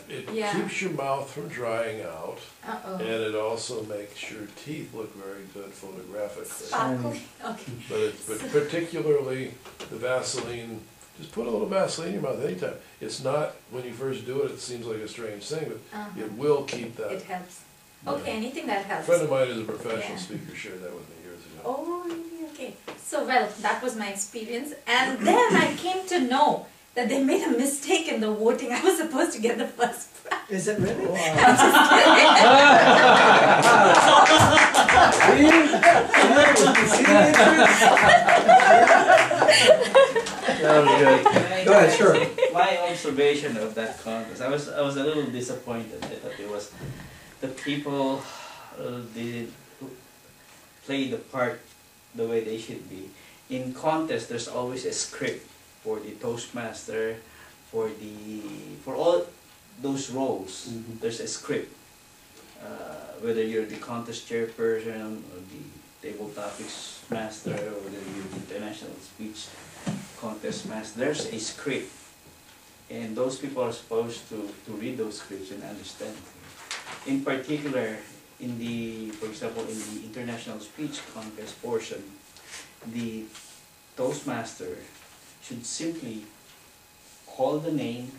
It Yeah. keeps your mouth from drying out, Uh-oh. and it also makes your teeth look very good photographically. Sparkly. Okay. But particularly the Vaseline, just put a little Vaseline in your mouth anytime. It's not, when you first do it, it seems like a strange thing, but it will keep that. It helps. Okay, anything that A helps. friend of mine who's a professional Yeah. speaker shared that with me years ago. Oh, really? Okay. So, well, that was my experience. And then I came to know that they made a mistake in the voting. I was supposed to get the first prize. Is it really? I'm just kidding. That was good. Go ahead, sure. My observation of that contest, I was a little disappointed. I thought it was the people didn't play the part the way they should be. In contests, there's always a script for the Toastmaster, for all those roles. There's a script. Whether you're the contest chairperson or the table topics master, or whether you're the international speech contest master, there's a script. And those people are supposed to read those scripts and understand. In particular, for example, in the international speech contest portion, the Toastmaster should simply call the name,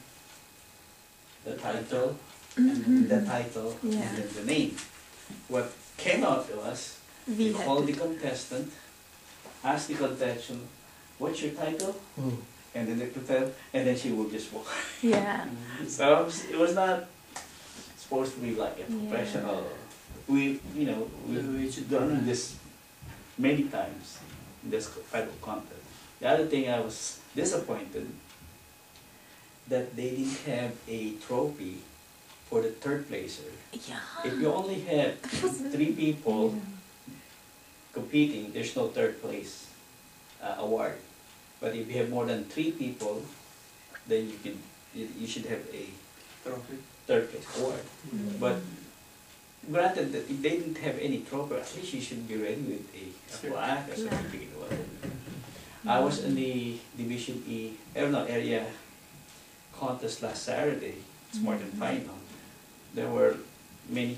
the title, and then the name. What came out was, we call the contestant, ask the contestant, what's your title? And then they could tell, and then she will just walk. Yeah. So it was not supposed to be like a professional. We've done this many times in this type of contest. The other thing, I was disappointed that they didn't have a trophy for the third placer. Yeah. If you only had 3 people competing, there's no third place award. But if you have more than 3 people, then you should have a third place award. But granted that if they didn't have any trophy, at least you should be ready with a plaque, a certificate, or whatever. I was in the Division E, area contest last Saturday. It's more than final. There were many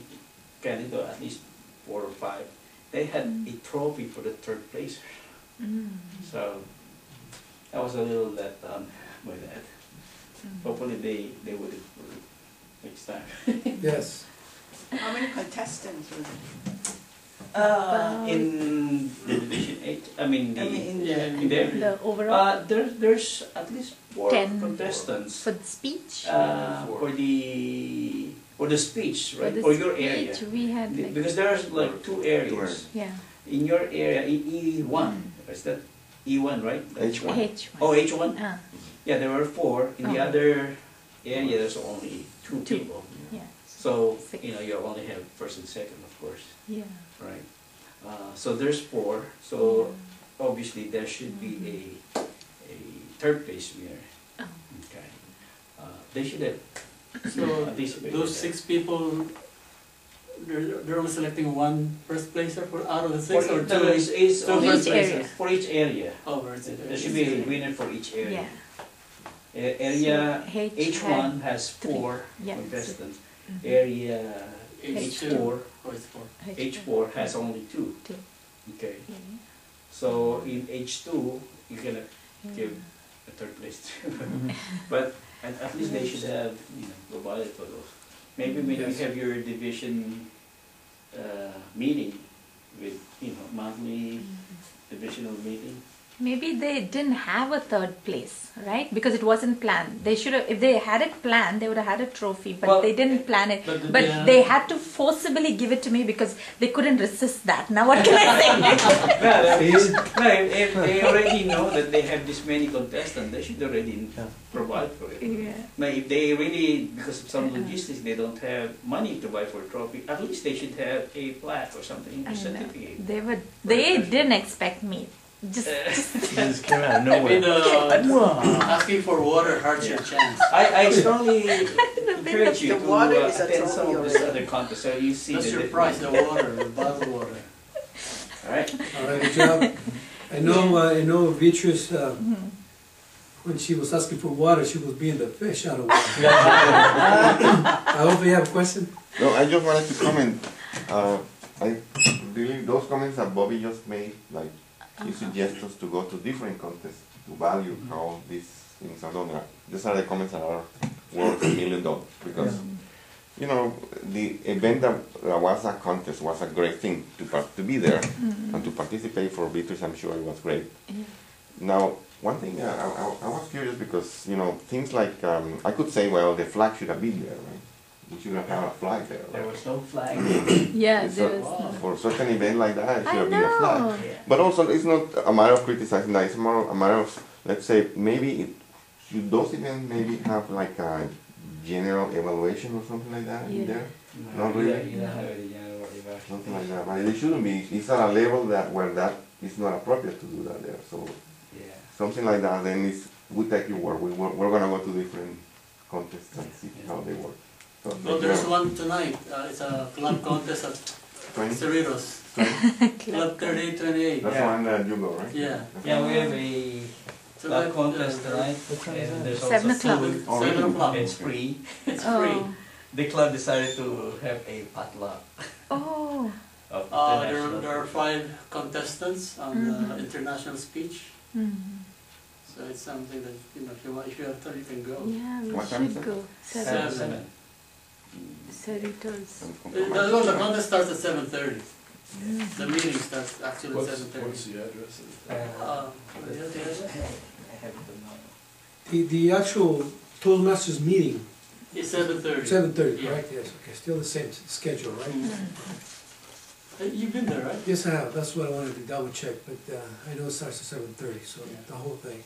candidates, at least 4 or 5. They had a trophy for the third place. So I was a little let down by that. Hopefully they would improve next time. Yes. How many contestants were there? In the division 8, I mean, in there, The overall there's at least 4 10 contestants for the speech. for the speech, For right? the Or your area. speech, we had like, Because there's like 2 areas. yeah, In your area, in E1, is that E1, right? H1. H1. Oh, H1? Ah, Yeah, there were 4. In the Oh. other area, there's only 2 Two. people. yeah, So, Six. you know, you only have first and second, of course, yeah. right? So there's 4. So obviously there should be a third place winner. Oh. Okay. They should have So anticipated those that. 6 people, they're only selecting one first placer for out of the 6 For or no, 2? it's Two only first Each placers. area. for each area. Oh, where is it? There should be a winner for each area. Yeah. Area So H1 has 3. 4 Yeah, contestants. Mhm. Area H2. H4 Oh, it's 4. H4 has only 2. 2. Okay. Yeah. So in H2 you cannot give a third place to. But at least they should have, you know, provided for those. Maybe when you Yes. have your division meeting with, you know, monthly divisional meeting. Maybe they didn't have a third place, right? Because it wasn't planned. They should have, if they had it planned, they would have had a trophy, but Well, they didn't plan it. but But they- they had to forcibly give it to me because they couldn't resist that. Now what can I say? No, if they already know that they have this many contestants, they should already provide for it. Yeah. Now, if they really, because of some logistics, they don't have money to buy for a trophy, at least they should have a plaque or something, I a know. certificate. They didn't expect me. Just Just came out of I mean, nowhere. asking for water hurts your chance. I strongly encourage you The to water is a attend some trophy of these already. other contests so you see That's the your difference. prize, the water, the bottled water. Alright? All right, good job. I know Beatrice, when she was asking for water, she was being the fish out of water. I hope you have a question. No, I just wanted to comment. I really, those comments that Bobby just made, like, he suggests us to go to different contests to value how these things are done. These are the comments that are worth $1 million because, you know, the event that was a contest was a great thing to be there and to participate for Beatrice. I'm sure it was great. Yeah. Now, one thing I was curious because, you know, things like I could say, well, the flag should have been there, right? We should have had a flag there. There Right? was no flag. yeah, It's there a- was no. For such an event like that, it should I have been a flag. know. Yeah. But also, it's not a matter of criticizing that, it's more a matter of, let's say, maybe should those events maybe have like a general evaluation or something like that in Yeah. there? No, Not really? you don't have any general evaluation. Something like that, but it shouldn't be, it's at a level that where that is not appropriate to do that there, so Yeah. something like that, then we take your word, we're gonna go to different contests and see how they work. So, Well, there's one tonight. It's a club contest at 20? Cerritos. Club 3828. That's the Yeah. one that you go, right? Yeah. Yeah, we have a So lab that, contest tonight. And there's 7 also o'clock. food. Oh, 7 really? o'clock. It's free. It's free. Oh. The club decided to have a potluck Oh. of There are 5 contestants on international speech. Mm. So it's something that, you know, if you have time, you can go. Yeah, we What time is should it? go. Seven. Seven. Cerritos. The contest starts at 7:30. The meeting starts actually at What's 7:30. the address? Do you have the address? I have it on my- The actual Toastmasters meeting, It's 7:30. 7:30, Yeah. correct? Yes, okay, still the same schedule, right? You've been there, right? Yes, I have, that's what I wanted to double check, but I know it starts at 7:30, so Yeah. the whole thing.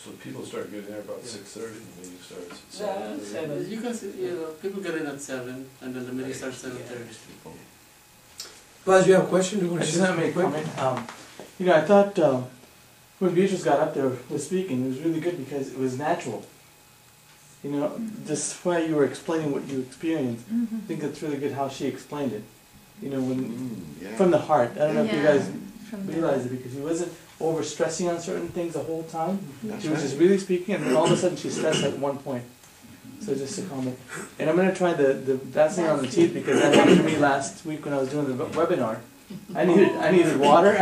So people start getting there about 6:30, and the meeting starts at Yeah, 7:30. seven. You can see, you know, people get in at 7 and then the meeting starts at 7:30. Buzz, you have a question? You I want to just share want to make a something quick? comment. You know, I thought when Beatrice got up there with speaking, it was really good because it was natural. You know, just why you were explaining what you experienced. I think it's really good how she explained it. You know, when Yeah. from the heart. I don't know if you guys From the- realize it because he wasn't over stressing on certain things the whole time. That's She was right. just really speaking, and then all of a sudden she stressed at one point. So just a comment. And I'm gonna try the Vaseline on the teeth because that happened to me last week when I was doing the webinar. I needed water.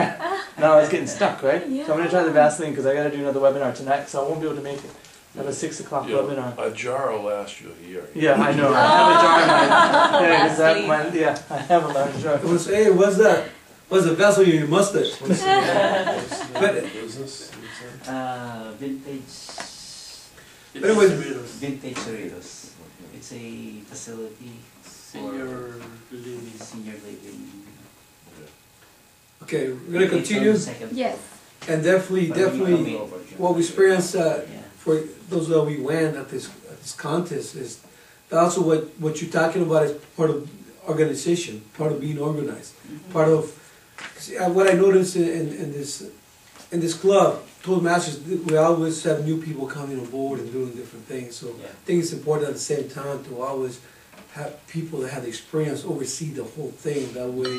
Now I was getting stuck, right? So I'm gonna try the Vaseline because I gotta do another webinar tonight, so I won't be able to make it. I have a 6 o'clock Yeah, webinar. a jar will last you a year. Yeah, I know. I have a jar in my. Yeah, 'cause I have a large jar. I want to say, hey, what's that? What's the vessel in your mustache? What's the business? Vintage. But it was- Vintage Cerritos. It's a facility Senior living. senior living. Okay, we're gonna continue, Yes. and definitely, what we experienced, for those that we went at this contest is also what you're talking about is part of organization, part of being organized, part of, see, what I noticed in this club, Toastmasters, we always have new people coming on board and doing different things, so Yeah. I think it's important at the same time to always have people that have the experience oversee the whole thing, that way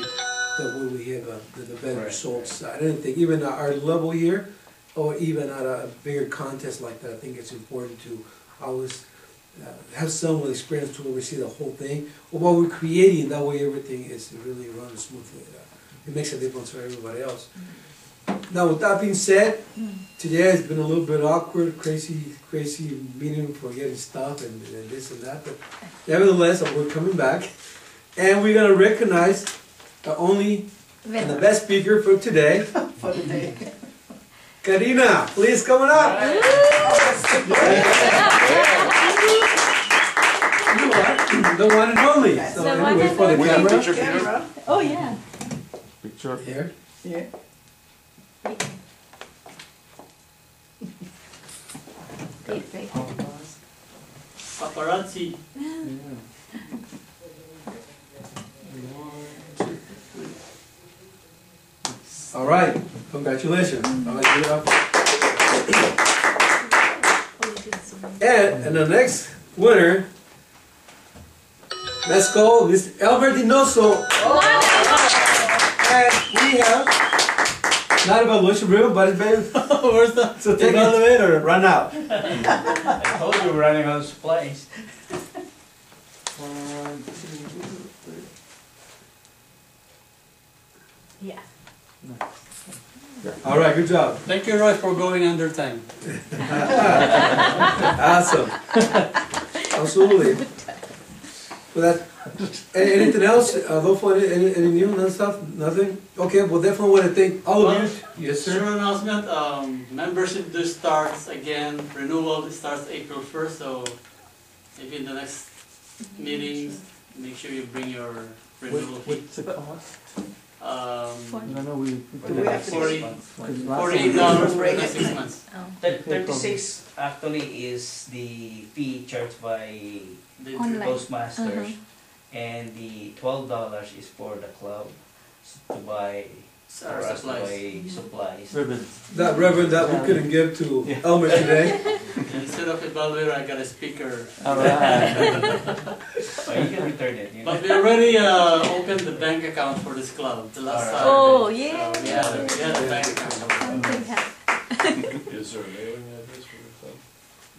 we have the better Right. results. I didn't think, even at our level here, or even at a bigger contest like that, I think it's important to always have someone with experience to oversee the whole thing. Or what we're creating, that way everything is really running smoothly. It makes a difference for everybody else. Now, with that being said, today has been a little bit awkward, crazy meeting for getting stuff and this and that, but nevertheless, we're coming back. And we're gonna recognize the only and the best speaker for today, For the day. Karina, please come on up. You are the one and only. So The one anyway, and for the only. camera. Picture, Peter? Camera. Oh, yeah. Picture. Here. Yeah. Perfect. Paparazzi. All right, congratulations. All right, give it up. And the next winner, let's go, Mr. Albert Dinoso. And we have not evaluation ribbon, but it's been Where's the so take it or run out. I told you we're running out of supplies. Yeah. All right, good job. Thank you, Roy, for going under time. Awesome. Absolutely. Well, that, anything else? Hopefully, any new stuff? Nothing? Okay, well, definitely want to thank all of you. Yes, sir. Short announcement, membership due starts again, renewal starts April 1st, so if in the next meetings, make sure you bring your renewal fee. What's the cost? $48 Do we have to for the 6 months. 36 actually is the fee charged by Online. Toastmasters, and the $12 is for the club to buy Our for us to supplies. buy supplies. Ribbons. That reverend that we couldn't give to Elmer today. Instead of evaluator, I got a speaker. Alright. Oh, you can return it. You know. But we already opened the bank account for this club the last Alright. Saturday. Oh, So yeah. we had a bank account. Something happened. Is there a mailing address for the club?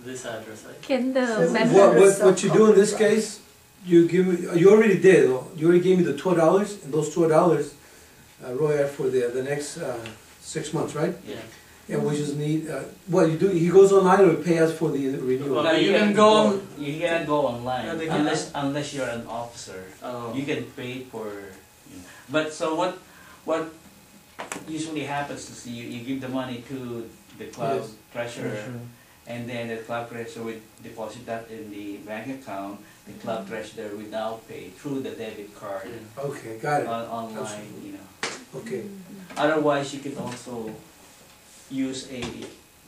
This address, I Can the What members you do in this case, you give me, you already did, you already gave me the $12, and those $12, Roy, are for the next 6 months, right? Yeah. And we just need, what you do, he goes online or pay us for the renewal? Well, you can go on. You cannot go online No, they cannot. unless you're an officer. Oh. You can pay for. But so what usually happens is you give the money to the club Yes. treasurer, and then the club treasurer would deposit that in the bank account. The club treasurer will now pay through the debit card Okay, got it, online. Absolutely. You know. okay. Otherwise, you can also use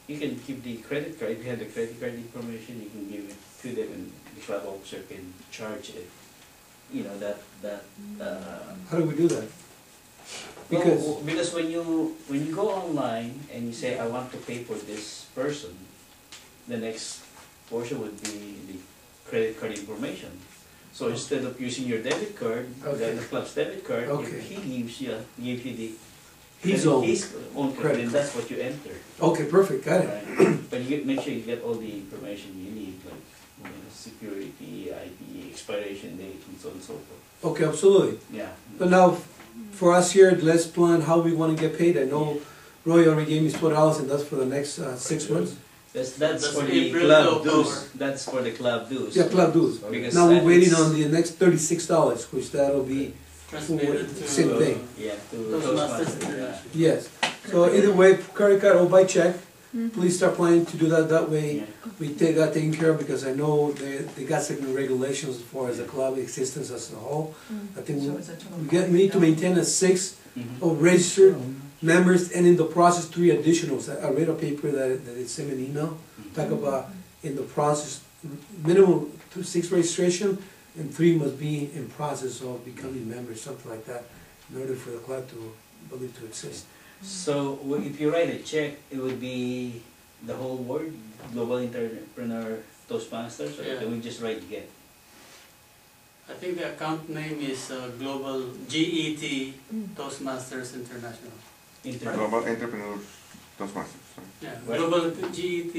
you can keep the credit card. If you have the credit card information, you can give it to them, and the club officer can charge it. You know How do we do that? Because, because when you go online and you say I want to pay for this person, the next portion would be the credit card information. So instead of using your debit card, Okay. the club's debit card, Okay. if he gives you the his own credit credit, then card. that's what you enter. Okay, perfect, got it. Right? But make sure you get all the information you need, like security, ID, expiration date, and so on and so forth. Okay, absolutely. Yeah. But now, for us here, let's plan how we want to get paid. I know Roy already gave me $12, and that's for the next 6 months. That's for the April club to dues. October. That's for the club dues. Yeah, club dues. Because Now we're waiting it's- on the next $36, which that'll be Transmitted to Same thing. Yeah, to Toastmasters Toastmasters. International. Yes. So either way, credit card or by check, please start planning to do that. That way, Yeah. we take that taken care of, because I know they got certain regulations as far as the club existence as a whole. I think we need to maintain a 6 Mhm. of registered members, and in the process, 3 additionals. I read a paper that they sent me an email, talk about in the process, minimum 6 registration, and 3 must be in process of becoming members, something like that, in order for the club to believe to exist. So if you write a check, it would be the whole word, Global Entrepreneur Toastmasters, or Yeah. do we just write GET? I think the account name is Global GET Toastmasters International. Global Entrepreneurs Toastmasters. Sorry. Yeah, What? Global GET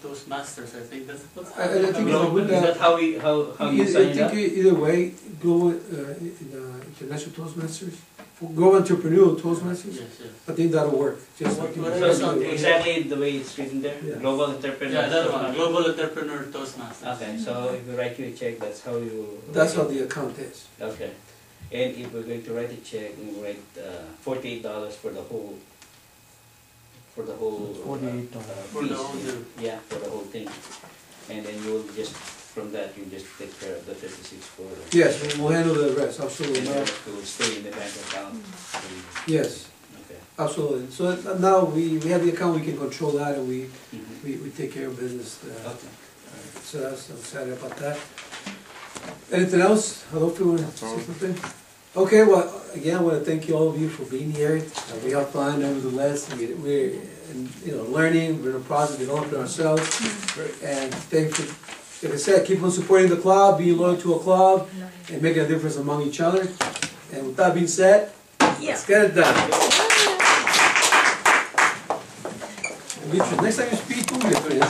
Toastmasters. I think that's what's I think it's Global. good Is that how you I sign up? think either way, Global International Toastmasters, Global Entrepreneurial Toastmasters, Yes, yes. I think that'll work. Just What- like what you- else So on- exactly the way it's written there? Yeah. Global Entrepreneur Yeah, that one. Toastmasters? Global Entrepreneur Toastmasters. Okay, so if we write you a check, that's how you... That's how the account is. Okay. And if we're going to write a check, we write $48 for the whole... For the whole... $48. For the piece. whole deal. Yeah, for the whole thing. And then you'll just, from that, you just take care of the 36 for... Yes, we'll handle the rest, And absolutely. the rest will stay in the bank account. Yes, Okay. absolutely. So now we have the account, we can control that, and Mhm. we take care of business. Okay. So I'm excited about that. Anything else? Adolfo, you want to say all. something? Okay, well, again, I want to thank you, all of you, for being here. We have fun, nevertheless. We're learning, we're in the process of developing ourselves. And thank you. Like I said, keep on supporting the club, being loyal to a club, and making a difference among each other. And with that being said, let's get it done. Beatrice, next time you speak, we'll get to it.